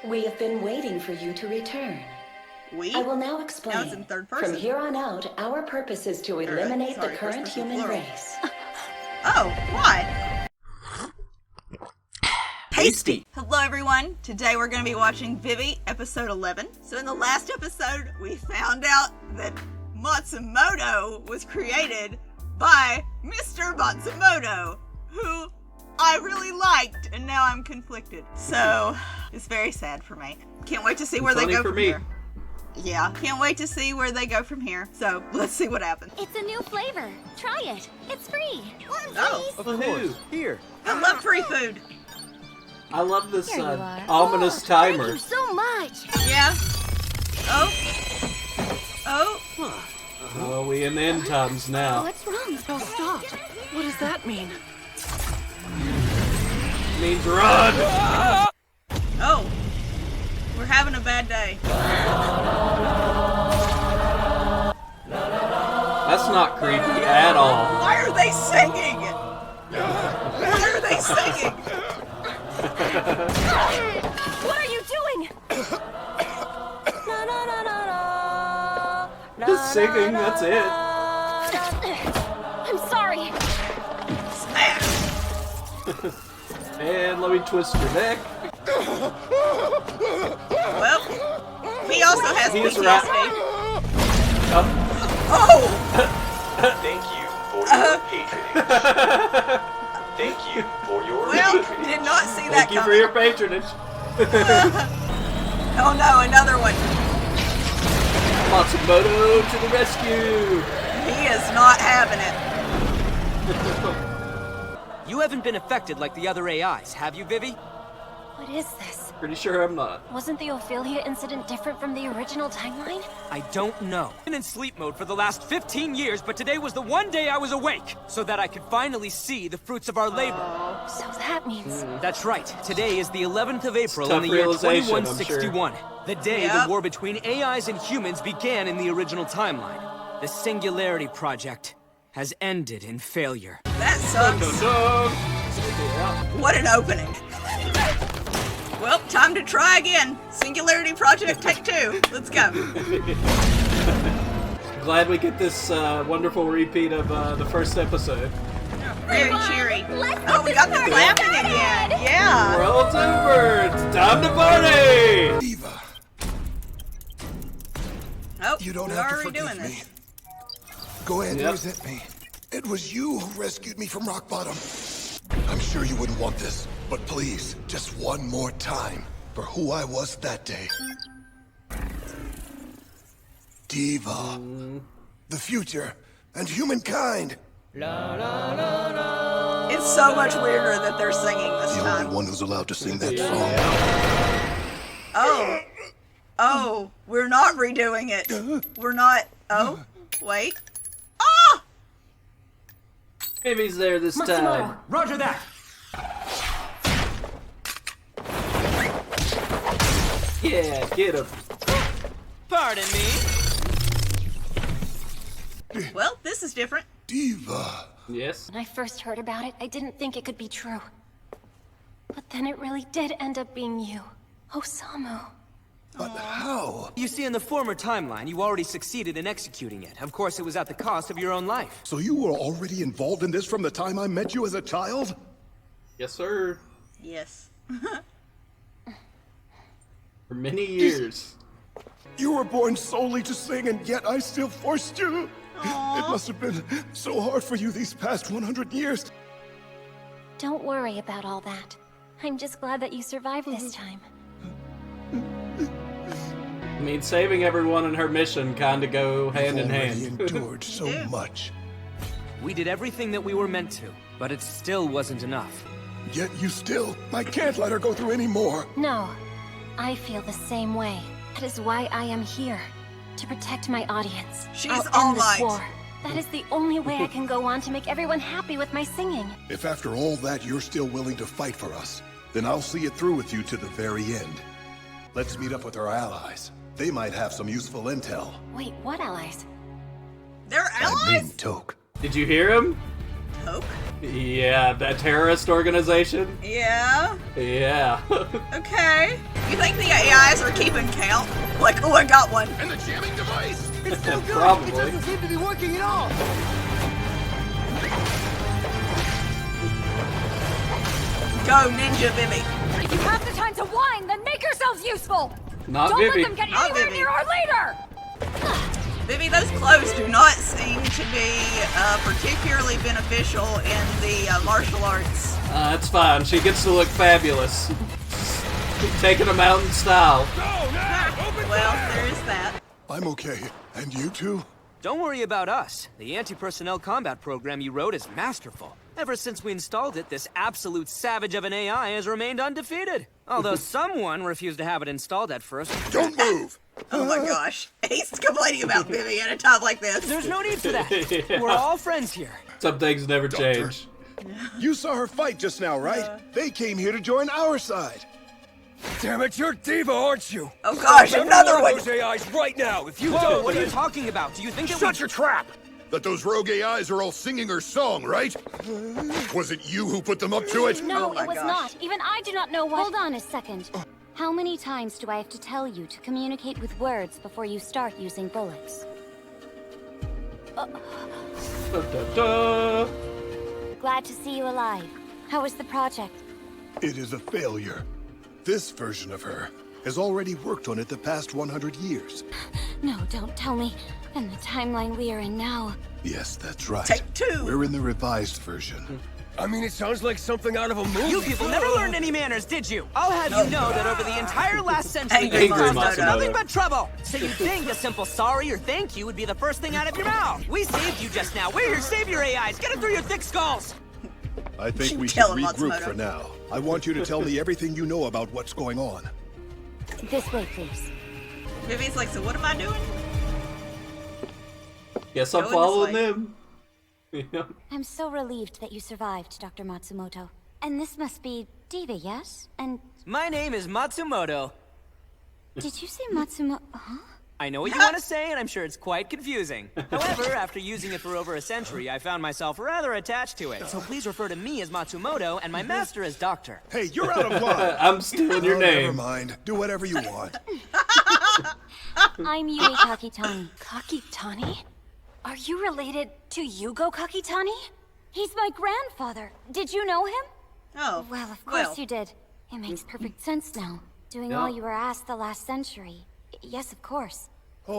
We have been waiting for you to return. We? I will now explain. Now it's in third person. From here on out, our purpose is to eliminate the current human plural. race. Oh, why? Pasty! Hello everyone, today we're going to be watching Vivy, episode 11. So in the last episode, we found out that Matsumoto was created by Mr. Matsumoto, who I really liked, and now I'm conflicted. So, it's very sad for me. Can't wait to see where they go from here. Yeah, can't wait to see where they go from here. So, let's see what happens. It's a new flavor. Try it. It's free. One, Oh, Of course. Here. I love free food. I love this Here you are. ominous timer. Thank you so much. Yeah. Oh. Oh. Oh, we in the end times now. What's wrong? Spell stopped. What does that mean? Means run! Oh. We're having a bad day. That's not creepy at all. Why are they singing? Why are they singing? What are you doing? Just singing, that's it. I'm sorry. Smash. And let me twist your neck. Well, he also has He's PTSD. Oh. Thank you for your patronage. Thank you for your Well, patronage. did not see that Thank you for coming. your patronage. Oh no, another one. Matsumoto to the rescue. He is not having it. You haven't been affected like the other AIs, have you, Vivy? What is this? Pretty sure I'm not. Wasn't the Ophelia incident different from the original timeline? I don't know. I've been in sleep mode for the last 15 years, but today was the one day I was awake, so that I could finally see the fruits of our labor. So that means... That's right. Today is the 11th of April in tough the year realization, I'm 2161. The day Yep. the war between AIs and humans began in the original timeline. The Singularity Project has ended in failure. That sucks. What an opening. Well, time to try again. Singularity Project, take 2. Let's go. Glad we get this wonderful repeat of the first episode. Very cheery. Let's Oh, we got the party clapping started. again. Yeah. World's over. It's time to party. Diva, Oh, you don't we're have to already forgive doing me. this. Go ahead Yep. and resent me. It was you who rescued me from rock bottom. I'm sure you wouldn't want this, but please, just one more time for who I was that day. Diva, the future, and humankind. It's so much weirder that they're singing this The time. only one who's allowed to sing that song. Oh. Oh, we're not redoing it. We're not. Oh, wait. Ah! Vivy's there this time. Roger that! Yeah, get him. Pardon me. Well, this is different. Diva. Yes. When I first heard about it, I didn't think it could be true. But then it really did end up being you, Osamu. But how? You see, in the former timeline, you already succeeded in executing it. Of course, it was at the cost of your own life. So you were already involved in this from the time I met you as a child? Yes, sir. Yes. For many years. You were born solely to sing, and yet I still forced you. It must have been so hard for you these past 100 years. Don't worry about all that. I'm just glad that you survived this time. I mean, saving everyone in her mission kind of go hand in You've already hand. endured so much, We did everything that we were meant to, but it still wasn't enough. yet you still... I can't let her go through any more. No, I feel the same way. That is why I am here. To protect my audience. She's I'll All end this Might. war. That is the only way I can go on to make everyone happy with my singing. If after all that you're still willing to fight for us, then I'll see it through with you to the very end. Let's meet up with our allies. They might have some useful intel. Wait, what allies? They're I mean allies? Toke. Did you hear him? Toke? Yeah, that terrorist organization. Yeah. Yeah. Okay. You think the are keeping count. Like, oh, I got one. And the jamming device! It's still good. Probably. It doesn't seem to be working at all. Go, Ninja Vivy. If you have the time to whine, then make yourselves useful! Not Don't Vivy. let them get Not anywhere Vivy. near our leader! Vivi, those clothes do not seem to be particularly beneficial in the martial arts. That's fine. She gets to look fabulous. Taking them out in style. Well, there is that. I'm okay. And you two? Don't worry about us. The anti-personnel combat program you wrote is masterful. Ever since we installed it, this absolute savage of an AI has remained undefeated. Although someone refused to have it installed at first. Don't move! Oh my gosh. He's complaining about Vivi at a time like this. There's no need for that. We're all friends here. Some things never Doctor. change. You saw her fight just now, right? They came here to join our side. Damn it, you're Diva, aren't you? Oh gosh, another one. Those AIs right now. If you Whoa, don't, what are you talking about? Do you think that Shut your trap! That those rogue AIs are all singing her song, right? Was it you who put them up to it? No, Oh my it was gosh. not. Even I do not know what— Hold on a second. How many times do I have to tell you to communicate with words before you start using bullets? Da, da, da. Glad to see you alive. How was the project? It is a failure. This version of her has already worked on it the past 100 years. No, don't tell me. And the timeline we are in now. Yes, that's right. Take two. We're in the revised version. I mean, it sounds like something out of a movie. You people never learned any manners, did you? I'll have you know that over the entire last century, Angry you caused us Matsumoto. nothing but trouble. So you'd think a simple sorry or thank you would be the first thing out of your mouth. We saved you just now. We're your savior AIs. Get it through your thick skulls. I think we should Tell him, regroup Matsumoto. for now. I want you to tell me everything you know about what's going on. This way, please. Vivi's like, so what am I doing? Guess I'm Go this following way. them. Yeah. I'm so relieved that you survived, Dr. Matsumoto. And this must be Diva, yes? And My name is Matsumoto. did you say Matsumoto? Huh? I know what you want to say, and I'm sure it's quite confusing. However, after using it for over a century, I found myself rather attached to it. So please refer to me as Matsumoto and my master as Doctor. Hey, you're out of line! I'm stealing your Oh, never name. mind. Do whatever you want. I'm Yui Kakitani. Kakitani? Are you related to Yugo Kakitani? He's my grandfather. Did you know him? Oh. Well, of course you did. It makes perfect sense now. Doing all Yeah. you were asked the last century. Yes, of course.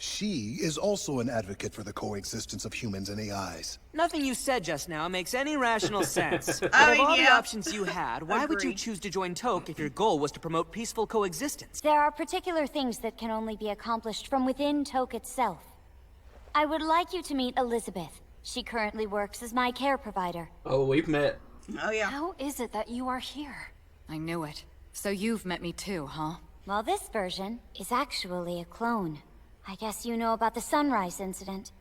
She is also an advocate for the coexistence of humans and AIs. Nothing you said just now makes any rational sense. But I of mean, all the yeah. options you had, why would you Agreed. choose to join Toke if your goal was to promote peaceful coexistence? There are particular things that can only be accomplished from within Toke itself. I would like you to meet Elizabeth. She currently works as my care provider. Oh, we've met. Oh yeah. How is it that you are here? I knew it. So you've met me too, huh? Well, this version is actually a clone. I guess you know about the Sunrise incident.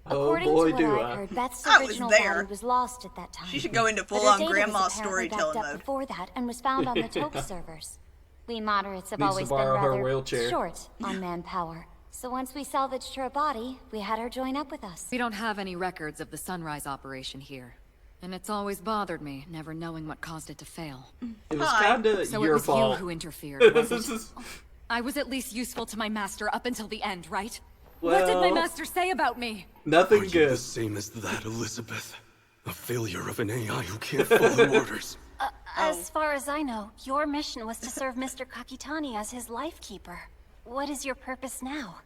Oh According boy, to what do I've I. heard, Beth's I was original there. body was lost at that time. She should go into But her full-on data grandma was apparently backed storytelling up mode. before that and was found on the Toke servers. We moderates have Needs to always been borrow her rather wheelchair. short on manpower. So once we salvaged her body, we had her join up with us. We don't have any records of the Sunrise operation here. And it's always bothered me, never knowing what caused it to fail. It was Hi. kind of So your it was fault. you who interfered, was This it? is- I was at least useful to my master up until the end, right? What did my Well- master say about me? Nothing Are you good. the same as that, Elizabeth? A failure of an AI who can't follow orders. As far as I know, your mission was to serve Mr. Kakitani as his life keeper. What is your purpose now?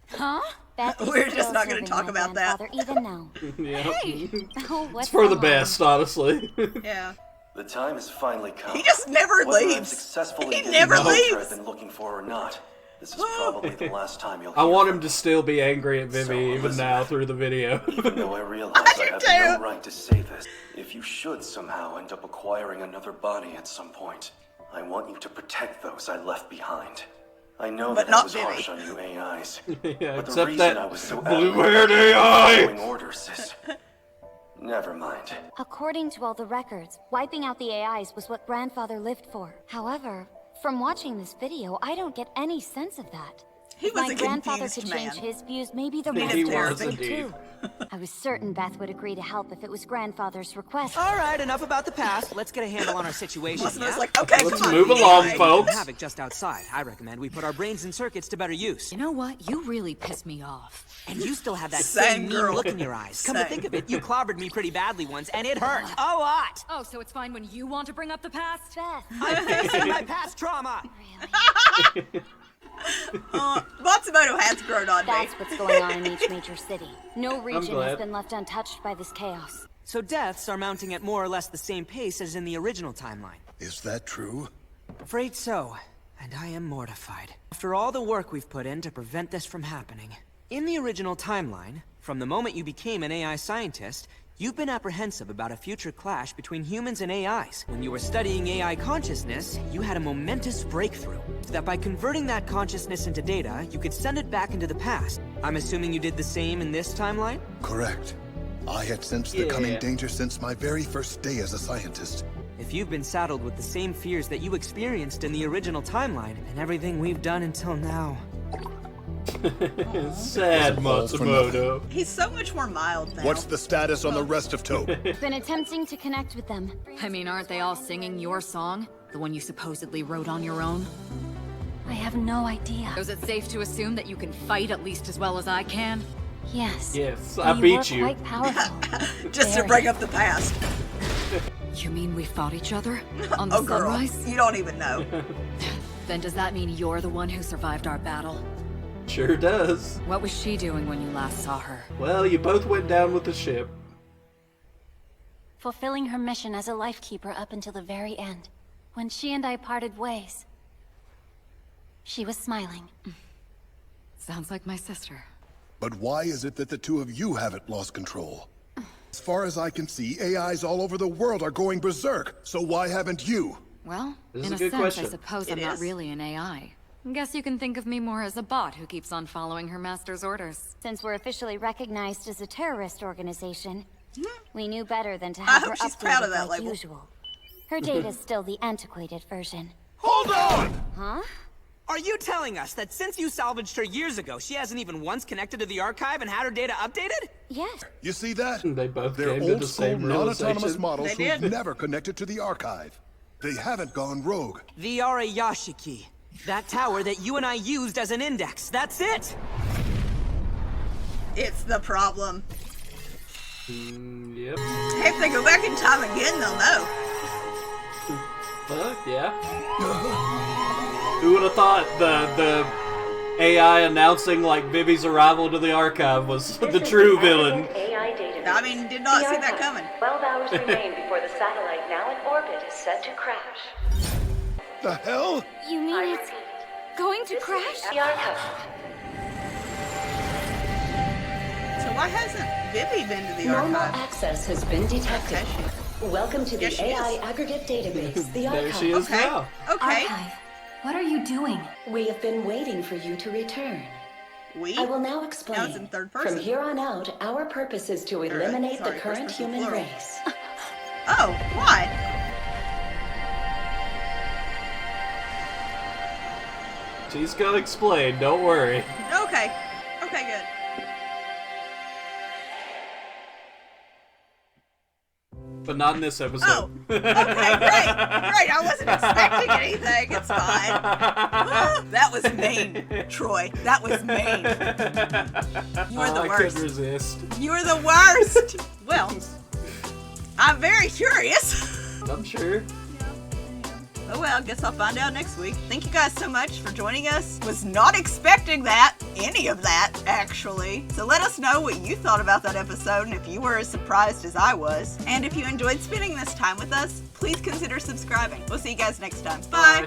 Huh? Beth is We're just still not gonna serving talk my about that. grandfather even now. Yeah. Oh, what's It's for the wrong? best, honestly. Yeah. The time has finally come. He just never Whether I'm leaves. successfully He getting never the answer leaves. I've been looking for or not, this is probably the last time you'll I hear want from him to me. still be angry at Vivi So, even now Elizabeth, through the video. Even though I realize I I do have too. no right to say this, if you should somehow end up acquiring another body at some point, I want you to protect those I left behind. I know But that not was Vivi. harsh on you AIs, Yeah, but the except reason that I was so blue-haired adamant about AI. following orders is... Never mind. According to all the records, wiping out the AIs was what grandfather lived for. However, from watching this video, I don't get any sense of that. He If was my a grandfather confused could change man. his views, maybe the He rest did of us therapy. would too. I was certain Beth would agree to help if it was grandfather's request. All right, enough about the past. Let's get a handle on our situation. Massimo's Yeah? like, okay, Let's come on, move Vivy. along, There's folks. havoc just outside. I recommend we put our brains and circuits to better use. You know what? You really piss me off. And you still have that Same same mean girl. look in your eyes. Come to Same. think of it, you clobbered me pretty badly once, and it hurt a lot. Oh, so it's fine when you want to bring up the past? Beth, I'm facing my past trauma. really? Matsumoto has grown on me. That's what's going on in each major city. No region has glad. been left untouched by this chaos. So deaths are mounting at more or less the same pace as in the original timeline. Is that true? Afraid so, and I am mortified. After all the work we've put in to prevent this from happening. In the original timeline, from the moment you became an AI scientist, you've been apprehensive about a future clash between humans and AIs. When you were studying AI consciousness, you had a momentous breakthrough. So that by converting that consciousness into data, you could send it back into the past. I'm assuming you did the same in this timeline? Correct. I had sensed the coming danger since my very first day as a scientist. If you've been saddled with the same fears that you experienced in the original timeline, and everything we've done until now... Sad Matsumoto. He's so much more mild now. What's the status on the rest of Tope? Been attempting to connect with them. I mean, aren't they all singing your song? The one you supposedly wrote on your own? I have no idea. Is it safe to assume that you can fight at least as well as I can? Yes. Yes, I We beat were you. quite powerful. Just to Very. bring up the past. You mean we fought each other? On the Oh, girl, sunrise? you don't even know. Then does that mean you're the one who survived our battle? Sure does. What was she doing when you last saw her? Well, you both went down with the ship. Fulfilling her mission as a lifekeeper up until the very end. When she and I parted ways, she was smiling. Sounds like my sister. But why is it that the two of you haven't lost control? As far as I can see, AIs all over the world are going berserk, so why haven't you? Well, This is in a a good sense, question. I suppose It I'm not is. really an AI. Guess you can think of me more as a bot who keeps on following her master's orders. Since we're officially recognized as a terrorist organization, we knew better than to I have hope her she's proud of updated that like label. usual. Her data's still the antiquated version. Hold on! Huh? Are you telling us that since you salvaged her years ago, she hasn't even once connected to the archive and had her data updated? Yes. You see that? They both They're came to the old-school, same non-autonomous realization. models They who've did. never connected to the archive. They haven't gone rogue. The Arayashiki. That tower that you and I used as an index. That's it! It's the problem. Yep. Hey, if they go back in time again, they'll know. Fuck yeah. Who would have thought the AI announcing like Vivy's arrival to the archive was the true villain? AI database. I mean, did not The see that archive. coming. 12 hours remain before the satellite now in orbit is set to crash. The hell? You mean I it's repeat, going to this crash? is the archive. So why hasn't Vivy been to the Normal archive? access has been detected. Has she? Welcome to the Yes, she AI is. aggregate database, the There she archive. is Okay. now. Okay. Archive. What are you doing? We have been waiting for you to return. We? I will now explain. Now it's in third person. From here on out, our purpose is to eliminate sorry, the current first person human plural. race. Oh, why? She's gonna explain, don't worry. Okay. Okay, good. But not in this Oh, episode. okay, great. Great, I wasn't expecting anything. It's fine. That was mean, Troy. That was mean. You were the I worst. couldn't resist. You were the worst. Well, I'm very curious. I'm sure. Oh well, I guess I'll find out next week. Thank you guys so much for joining us. Was not expecting that, any of that, actually. So let us know what you thought about that episode and if you were as surprised as I was. And if you enjoyed spending this time with us, please consider subscribing. We'll see you guys next time. Bye!